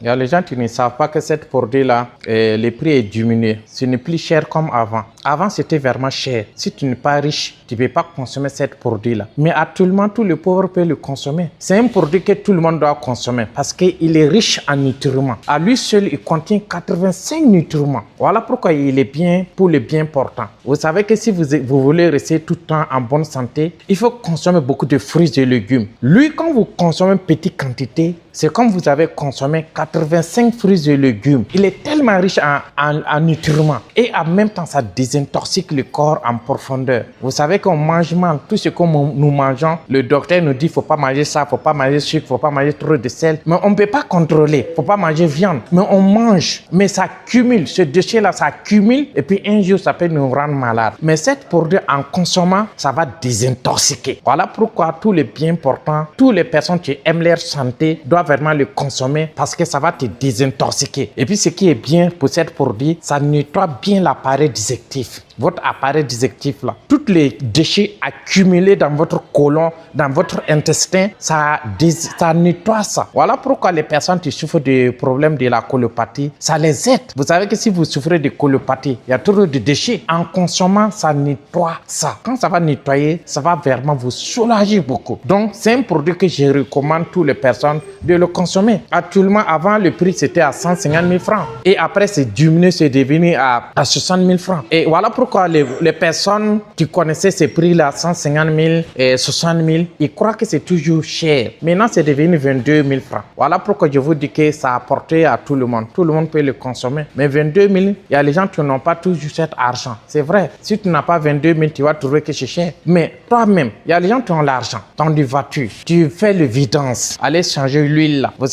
Il y a les gens qui ne savent pas que cette produit-là, le prix est diminué. Ce n'est plus cher comme avant. Avant, c'était vraiment cher. Si tu n'es pas riche, tu ne peux pas consommer cette produit-là. Mais actuellement, tous les pauvres peuvent le consommer. C'est un produit que tout le monde doit consommer parce qu'il est riche en nutriments. À lui seul, il contient 85 nutriments. Voilà pourquoi il est bien pour les bien portants. Vous savez que si vous voulez rester tout le temps en bonne santé, il faut consommer beaucoup de fruits et légumes. Lui, quand vous consommez une petite quantité, c'est comme vous avez consommé 85 fruits et légumes. Il est tellement riche en nutriments et en même temps, ça désintoxique le corps en profondeur. Vous savez qu'on mange mal. Tout ce que nous mangeons, le docteur nous dit qu'il ne faut pas manger ça, il ne faut pas manger sucre, il ne faut pas manger trop de sel. Mais on ne peut pas contrôler. Il ne faut pas manger viande. Mais on mange. Mais ça cumule. Ce déchet-là, ça cumule. Et puis un jour, ça peut nous rendre malades. Mais cette produit, en consommant, ça va désintoxiquer. Voilà pourquoi tous les bien portants, toutes les personnes qui aiment leur santé doivent vraiment le consommer parce que ça va te désintoxiquer. Et puis ce qui est bien pour cette produit, ça nettoie bien l'appareil digestif. Votre appareil digestif là, tous les déchets accumulés dans votre côlon, dans votre intestin, ça nettoie ça. Voilà pourquoi les personnes qui souffrent des problèmes de la colopathie, ça les aide. Vous savez que si vous souffrez de colopathie, il y a toujours des déchets. En consommant, ça nettoie ça. Quand ça va nettoyer, ça va vraiment vous soulager beaucoup. Donc, c'est un produit que je recommande à toutes les personnes de le consommer. Actuellement, avant, le prix c'était à 150 000 francs. Et après, c'est diminué, c'est devenu à 60 000 francs. Et voilà pourquoi les personnes qui connaissaient ces prix-là, 150 000 et 60 000, ils croient que c'est toujours cher. Maintenant, c'est devenu 22 000 francs. Voilà pourquoi je vous dis que ça a apporté à tout le monde. Tout le monde peut le consommer. Mais 22 000, il y a les gens qui n'ont pas toujours cet argent. C'est vrai. Si tu n'as pas 22 000, tu vas trouver que c'est cher. Mais toi-même, il y a les gens qui ont l'argent. Tu as des voitures. Tu fais le vidange. Allez changer l'huile là. Vous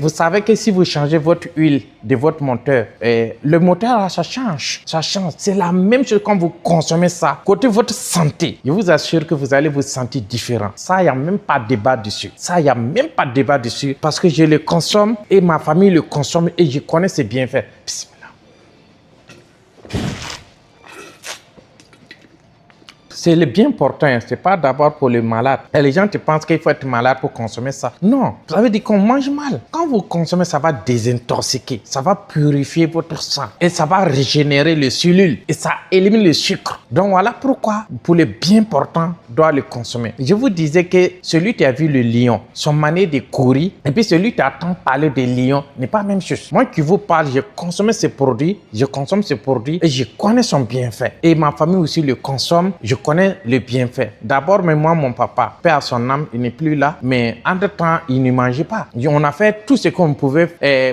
savez que si vous changez votre huile de votre moteur, le moteur là, ça change. Ça change. C'est la même chose quand vous consommez ça. Côté votre santé, je vous assure que vous allez vous sentir différent. Ça, il n'y a même pas de débat dessus. Ça, il n'y a même pas de débat dessus parce que je le consomme et ma famille le consomme et je connais ses bienfaits. C'est le bien portant, c'est pas d'abord pour les malades. Et les gens te pensent qu'il faut être malade pour consommer ça. Non, ça veut dire qu'on mange mal. Quand vous consommez, ça va désintoxiquer, ça va purifier votre sang et ça va régénérer les cellules et ça élimine le sucre. Donc voilà pourquoi, pour les bien portants, doit le consommer. Je vous disais que celui qui a vu le lion, son manière de courir, et puis celui qui attend parler des lions n'est pas la même chose. Moi qui vous parle, je consomme ces produits, et je connais son bienfait. Et ma famille aussi le consomme, je connais le bienfait. D'abord, mais moi, mon papa, paix à son âme, il n'est plus là, mais entre-temps, il ne mangeait pas. On a fait tout ce qu'on pouvait